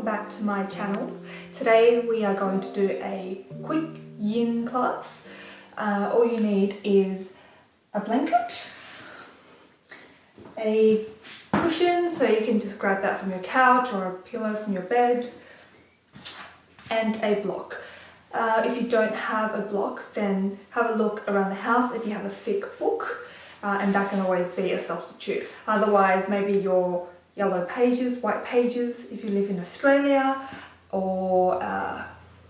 back to my channel. Today we are going to do a quick yin class. All you need is a blanket, a cushion, so you can just grab that from your couch or a pillow from your bed, and a block. If you don't have a block, then have a look around the house if you have a thick book, and that can always be a substitute. Otherwise, maybe your yellow pages, white pages if you live in Australia, or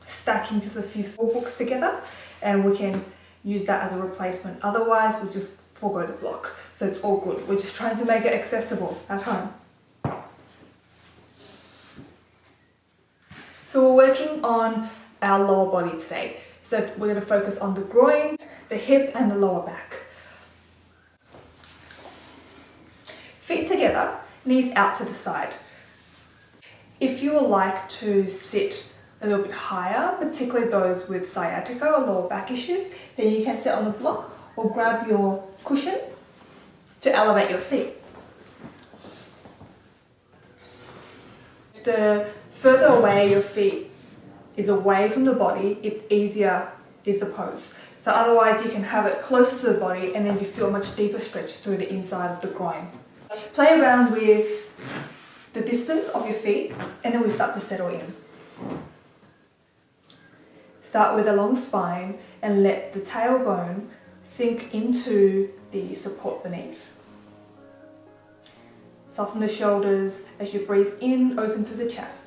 stacking just a few small books together, and we can use that as a replacement. Otherwise, we'll just forgo the block. So it's all good. We're just trying to make it accessible at home. So we're working on our lower body today. So we're going to focus on the groin, the hip and the lower back. Feet together, knees out to the side. If you would like to sit a little bit higher, particularly those with sciatica or lower back issues, then you can sit on the block or grab your cushion to elevate your seat. The further away your feet is away from the body, the easier is the pose. So otherwise you can have it closer to the body and then you feel a much deeper stretch through the inside of the groin. Play around with the distance of your feet and then we start to settle in. Start with a long spine and let the tailbone sink into the support beneath. Soften the shoulders as you breathe in, open through the chest.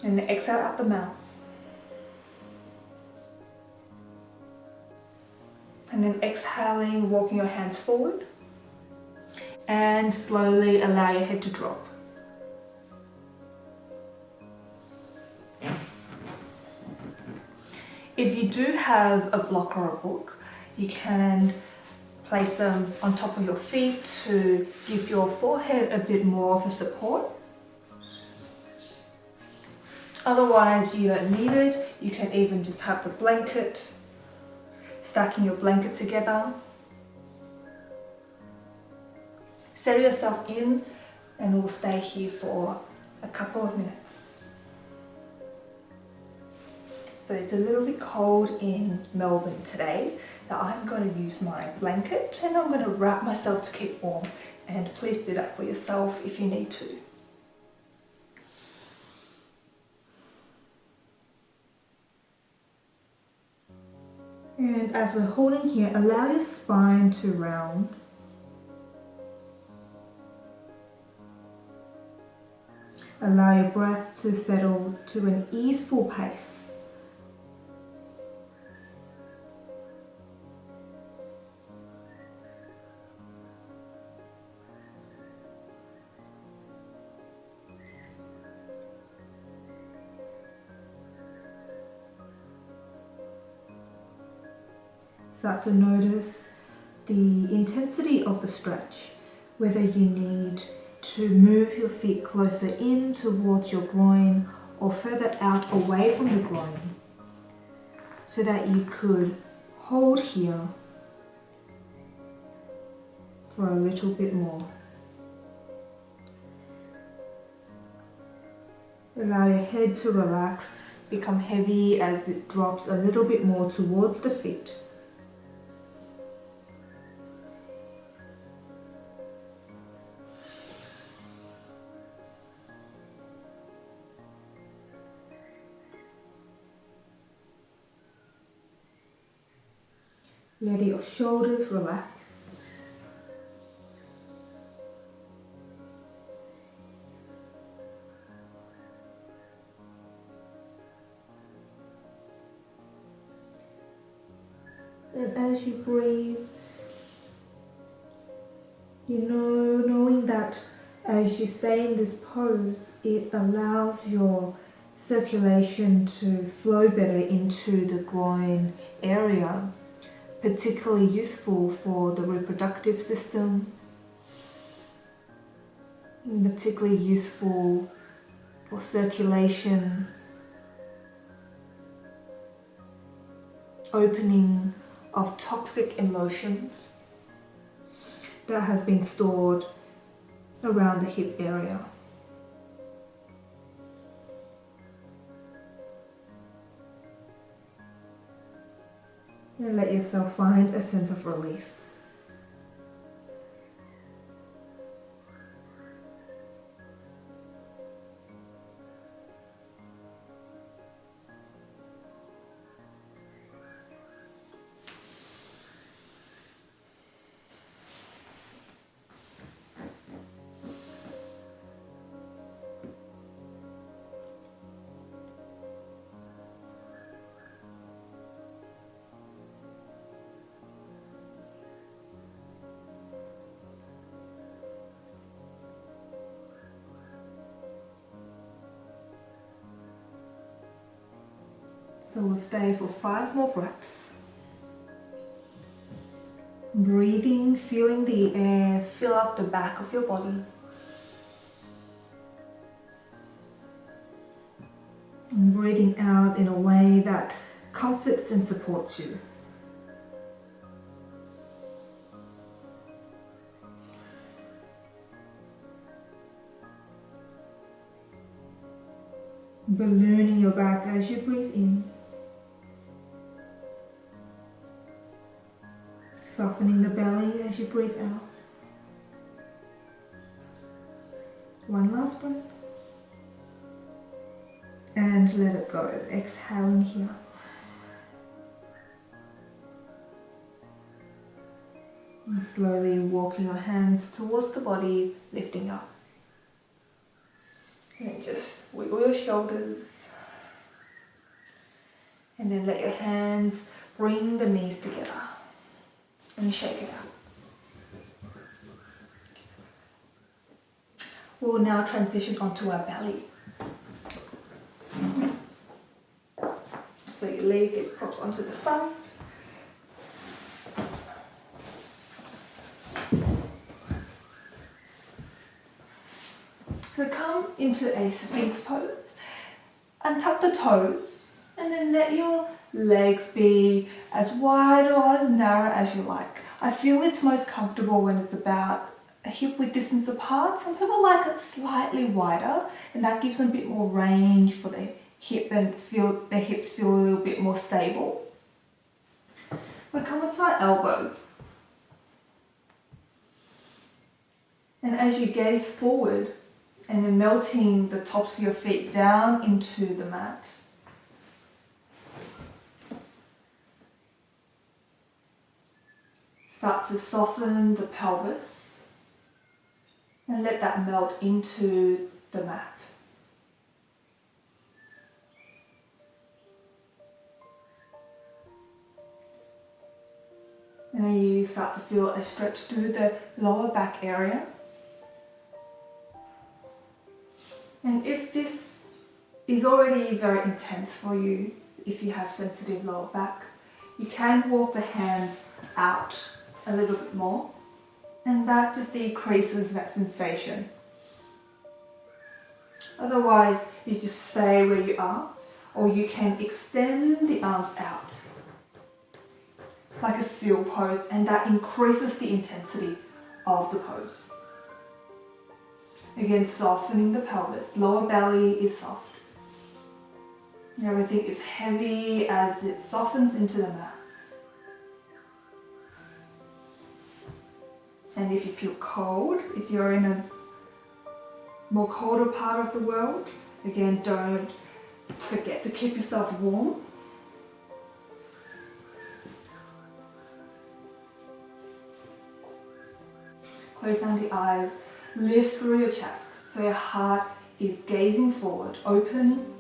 And exhale out the mouth. And then exhaling, walking your hands forward. And slowly allow your head to drop. If you do have a block or a book, you can place them on top of your feet to give your forehead a bit more of a support. Otherwise, you don't need it. You can even just have the blanket, stacking your blanket together. Settle yourself in and we'll stay here for a couple of minutes. So it's a little bit cold in Melbourne today, so I'm going to use my blanket and I'm going to wrap myself to keep warm, and please do that for yourself if you need to. And as we're holding here, allow your spine to round. Allow your breath to settle to an easeful pace. Start to notice the intensity of the stretch, whether you need to move your feet closer in towards your groin or further out away from the groin, so that you could hold here for a little bit more. Allow your head to relax, become heavy as it drops a little bit more towards the feet. Let your shoulders relax. And as you breathe, knowing that as you stay in this pose, it allows your circulation to flow better into the groin area. Particularly useful for the reproductive system, particularly useful for circulation, opening of toxic emotions that has been stored around the hip area. And let yourself find a sense of release. So we'll stay for 5 more breaths. Breathing, feeling the air fill up the back of your body. And breathing out in a way that comforts and supports you. Ballooning your back as you breathe in. Softening the belly as you breathe out. One last breath. And let it go. Exhaling here. And slowly walking your hands towards the body, lifting up. And just wiggle your shoulders. And then let your hands bring the knees together. And shake it out. We'll now transition onto our belly. So you leave these props onto the side. So come into a Sphinx pose. Untuck the toes and then let your legs be as wide or as narrow as you like. I feel it's most comfortable when it's about a hip width distance apart. Some people like it slightly wider and that gives them a bit more range for their hip and feel their hips feel a little bit more stable. We'll come onto our elbows. And as you gaze forward and then melting the tops of your feet down into the mat. Start to soften the pelvis and let that melt into the mat. And then you start to feel a stretch through the lower back area. And if this is already very intense for you, if you have sensitive lower back, you can walk the hands out a little bit more, and that just decreases that sensation. Otherwise, you just stay where you are, or you can extend the arms out like a seal pose, and that increases the intensity of the pose. Again, softening the pelvis. Lower belly is soft. Everything is heavy as it softens into the mat. And if you feel cold, if you're in a more colder part of the world, again, don't forget to keep yourself warm. Close down the eyes, lift through your chest so your heart is gazing forward, open.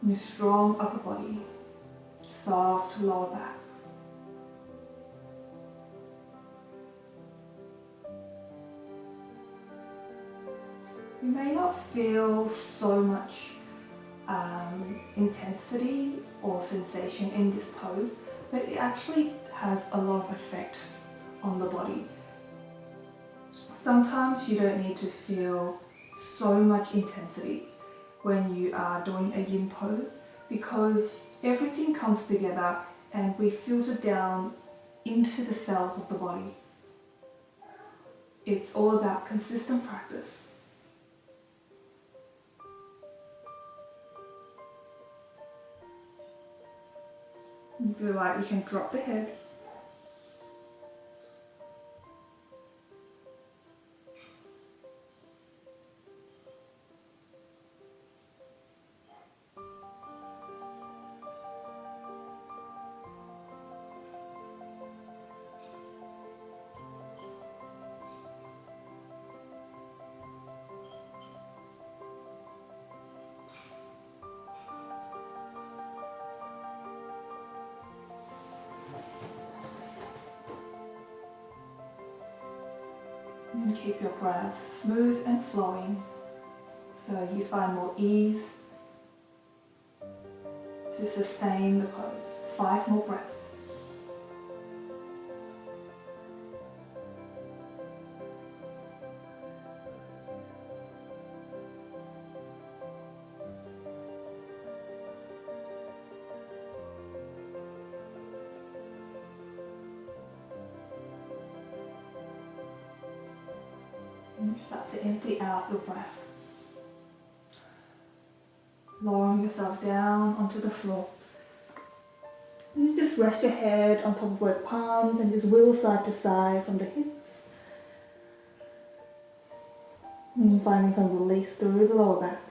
Your strong upper body, soft lower back. You may not feel so much intensity or sensation in this pose, but it actually has a lot of effect on the body. Sometimes you don't need to feel so much intensity when you are doing a yin pose, because everything comes together and we filter down into the cells of the body. It's all about consistent practice. If you like, you can drop the head. And keep your breath smooth and flowing so you find more ease to sustain the pose. 5 more breaths. And start to empty out your breath. Lowering yourself down onto the floor. And you just rest your head on top of both palms and just wiggle side to side from the hips. And finding some release through the lower back.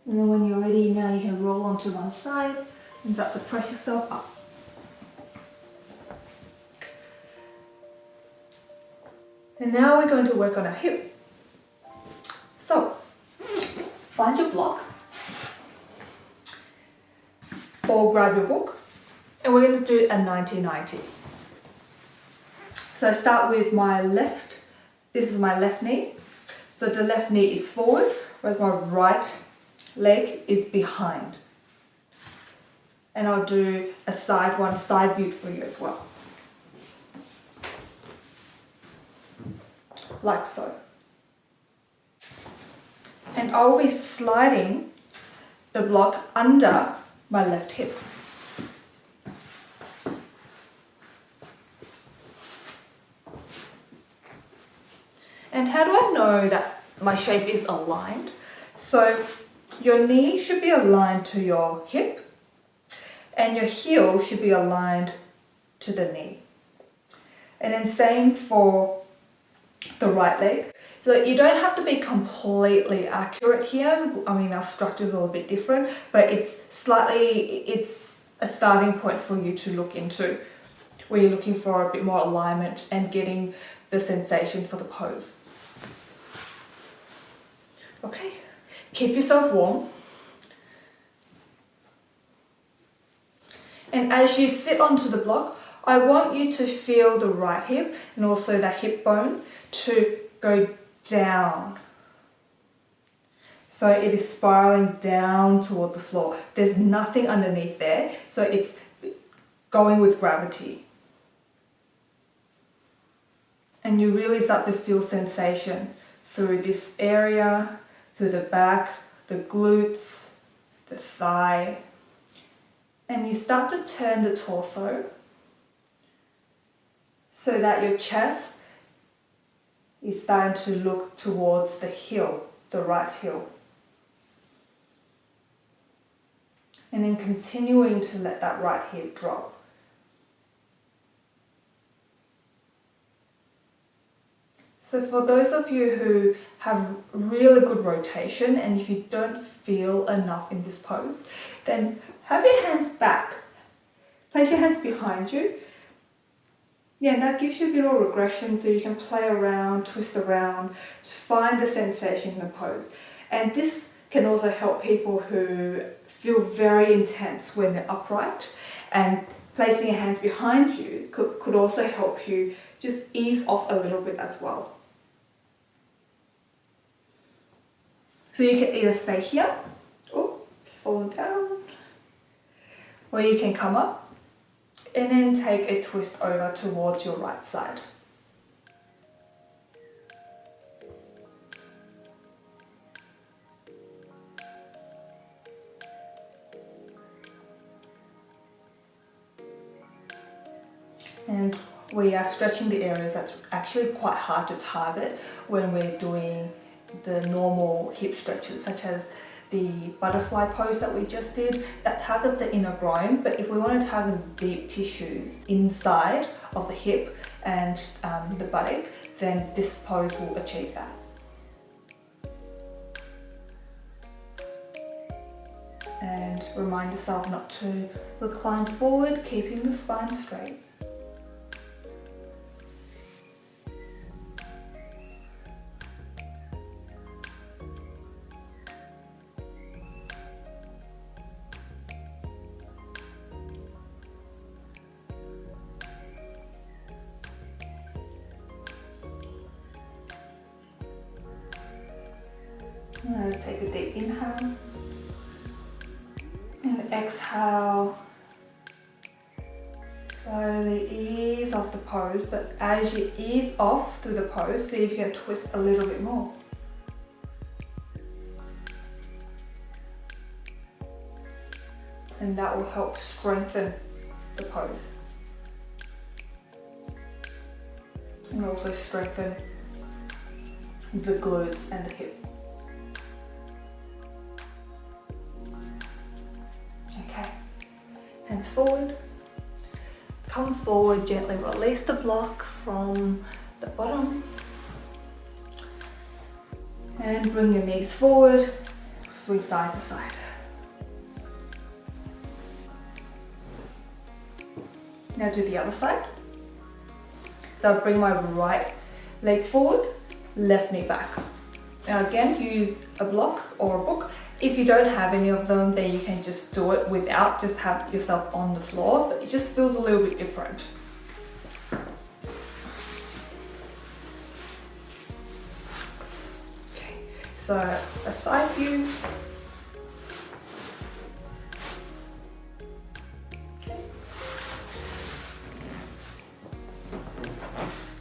And then when you're ready, now you can roll onto one side and start to press yourself up. And now we're going to work on our hip. So, find your block or grab your book and we're going to do a 90-90. So I start with my left, this is my left knee. So the left knee is forward, whereas my right leg is behind. And I'll do a side view for you as well. Like so. And I'll be sliding the block under my left hip. And how do I know that my shape is aligned? So your knee should be aligned to your hip and your heel should be aligned to the knee. And then same for the right leg. So you don't have to be completely accurate here. I mean, our structure is a little bit different, but it's a starting point for you to look into where you're looking for a bit more alignment and getting the sensation for the pose. Okay, keep yourself warm. And as you sit onto the block, I want you to feel the right hip and also that hip bone to go down. So it is spiraling down towards the floor. There's nothing underneath there, so it's going with gravity. And you really start to feel sensation through this area, through the back, the glutes, the thigh. And you start to turn the torso so that your chest is starting to look towards the heel, the right heel. And then continuing to let that right hip drop. So for those of you who have really good rotation and if you don't feel enough in this pose, then have your hands back. Place your hands behind you. Yeah, and that gives you a bit of regression so you can play around, twist around to find the sensation in the pose. And this can also help people who feel very intense when they're upright, and placing your hands behind you could also help you just ease off a little bit as well. So you can either stay here, oh, it's fallen down, or you can come up and then take a twist over towards your right side. And we are stretching the areas that's actually quite hard to target when we're doing the normal hip stretches, such as the butterfly pose that we just did, that targets the inner groin, but if we want to target deep tissues inside of the hip and the buttock, then this pose will achieve that. And remind yourself not to recline forward, keeping the spine straight. Now take a deep inhale and exhale. Slowly ease off the pose, but as you ease off through the pose, see if you can twist a little bit more. And that will help strengthen the pose. And also strengthen the glutes and the hip. Okay, hands forward. Come forward, gently release the block from the bottom. And bring your knees forward, swing side to side. Now do the other side. So I'll bring my right leg forward, left knee back. Now again, use a block or a book. If you don't have any of them, then you can just do it without, just have yourself on the floor, but it just feels a little bit different. Okay, so a side view. Okay.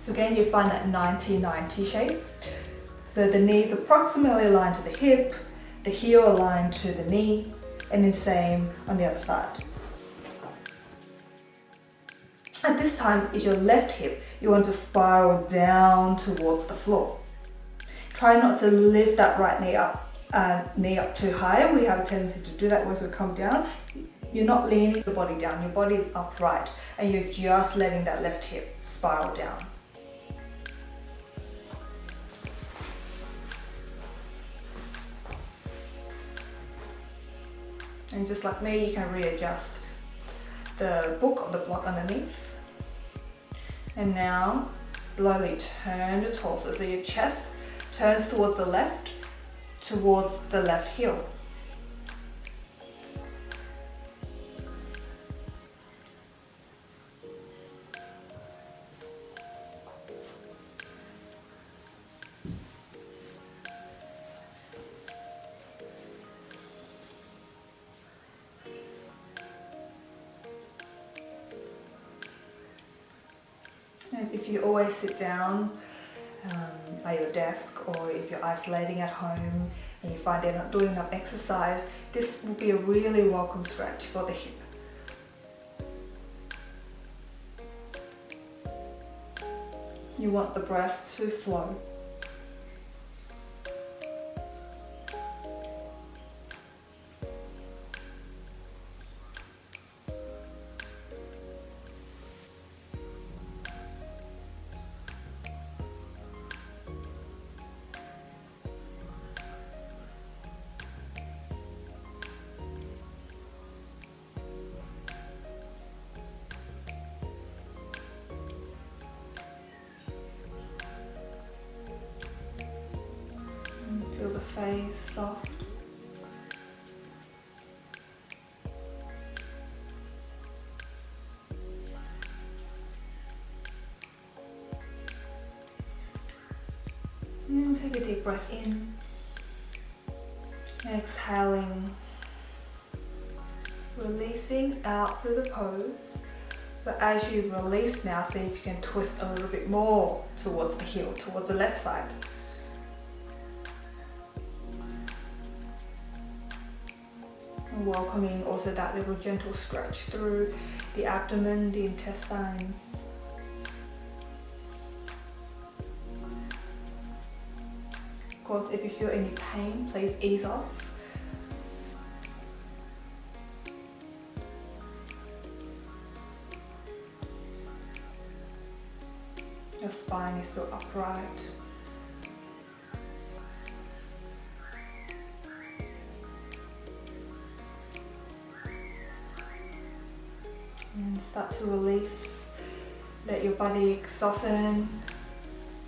So again, you find that 90-90 shape. So the knees approximately aligned to the hip, the heel aligned to the knee, and the same on the other side. At this time, is your left hip. You want to spiral down towards the floor. Try not to lift that right knee up too high. We have a tendency to do that once we come down. You're not leaning the body down, your body is upright, and you're just letting that left hip spiral down. And just like me, you can readjust the book or the block underneath. And now, slowly turn the torso. So your chest turns towards the left heel. If you always sit down at your desk, or if you're isolating at home and you find you're not doing enough exercise, this will be a really welcome stretch for the hip. You want the breath to flow. Feel the face soft. And take a deep breath in. Exhaling. Releasing out through the pose. But as you release now, see if you can twist a little bit more towards the heel, towards the left side. And welcoming also that little gentle stretch through the abdomen, the intestines. Of course, if you feel any pain, please ease off. Your spine is still upright. And start to release. Let your body soften.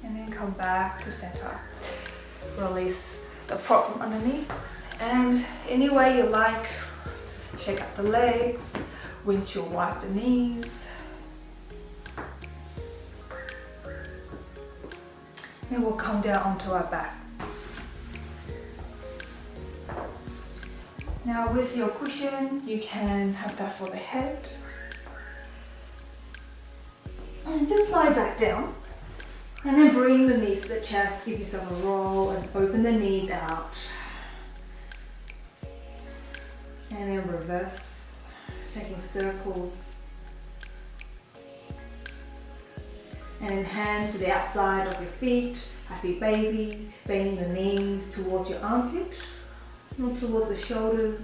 And then come back to center. Release the prop from underneath. And any way you like, shake up the legs, windshield wipe the knees. And we'll come down onto our back. Now with your cushion, you can have that for the head. And just lie back down. And then bring the knees to the chest, give yourself a roll and open the knees out. And then reverse, taking circles. And then hands to the outside of your feet, happy baby, bending the knees towards your armpit, not towards the shoulders.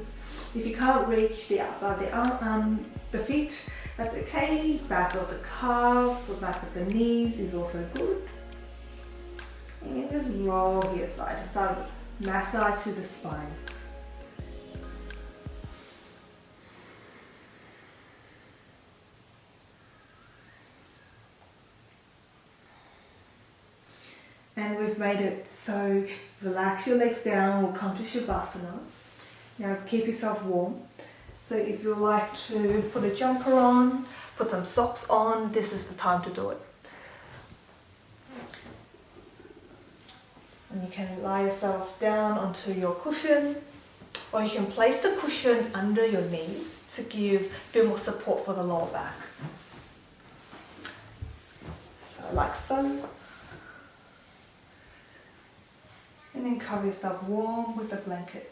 If you can't reach the outside of the feet, that's okay. Back of the calves, the back of the knees is also good. And you just roll here side to start with massage to the spine. And we've made it so relax your legs down, we'll come to Shavasana. Now keep yourself warm. So if you like to put a jumper on, put some socks on, this is the time to do it. And you can lie yourself down onto your cushion, or you can place the cushion under your knees to give a bit more support for the lower back. So like so. And then cover yourself warm with a blanket.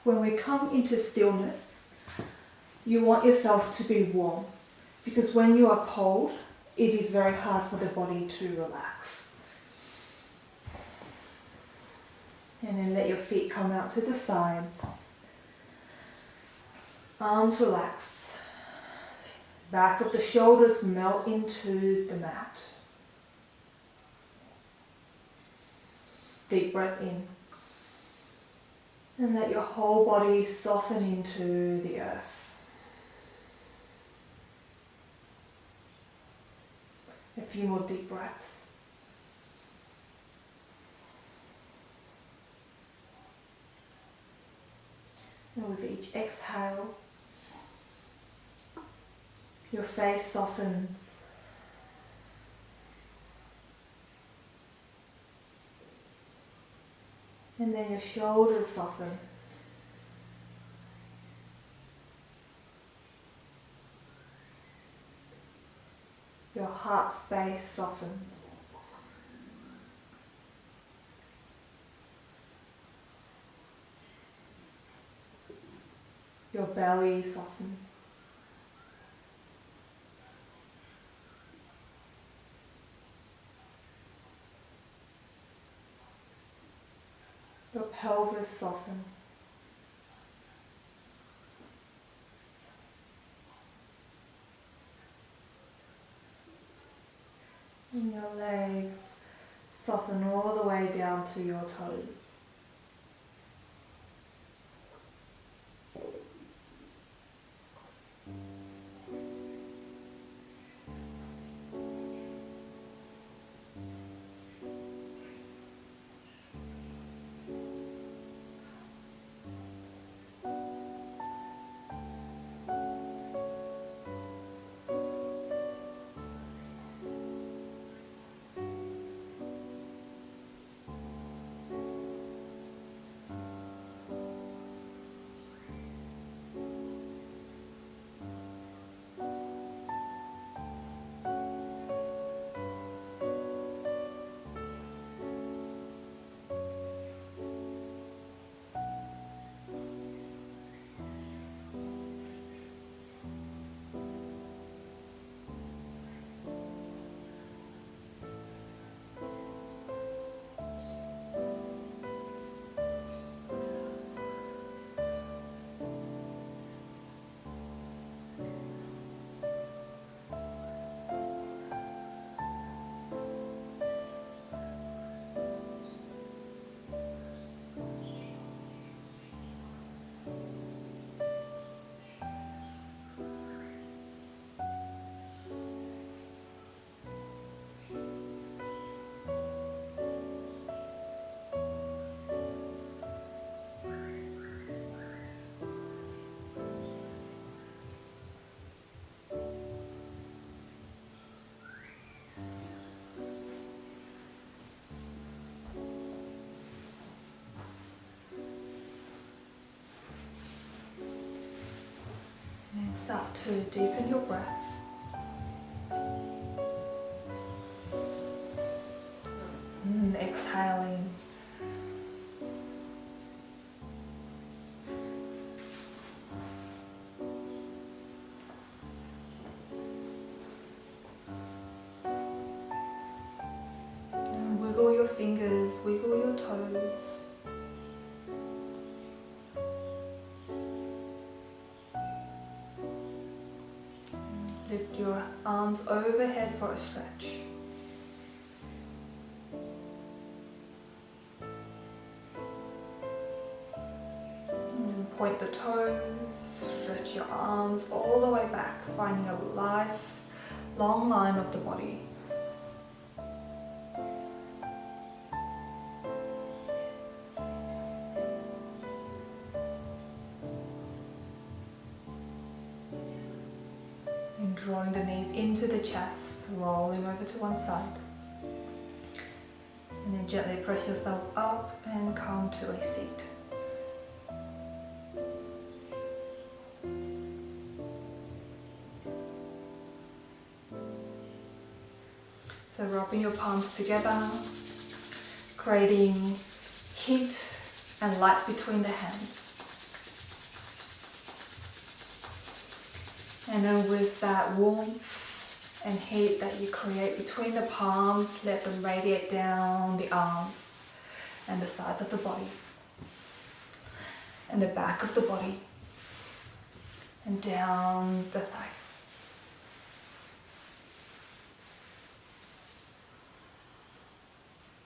When we come into stillness, you want yourself to be warm, because when you are cold, it is very hard for the body to relax. And then let your feet come out to the sides. Arms relax. Back of the shoulders melt into the mat. Deep breath in. And let your whole body soften into the earth. A few more deep breaths. And with each exhale, your face softens. And then your shoulders soften. Your heart space softens. Your belly softens. Your pelvis softens. And your legs soften all the way down to your toes. start to deepen your breath. Exhaling. And wiggle your fingers, wiggle your toes. Lift your arms overhead for a stretch. Point the toes, stretch your arms all the way back, finding a nice long line of the body. And drawing the knees into the chest, rolling over to one side. And then gently press yourself up and come to a seat. So rubbing your palms together, creating heat and light between the hands. And then with that warmth and heat that you create between the palms, let them radiate down the arms and the sides of the body and the back of the body and down the thighs.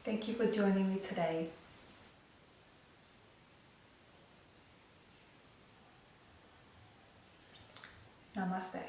Thank you for joining me today. Namaste.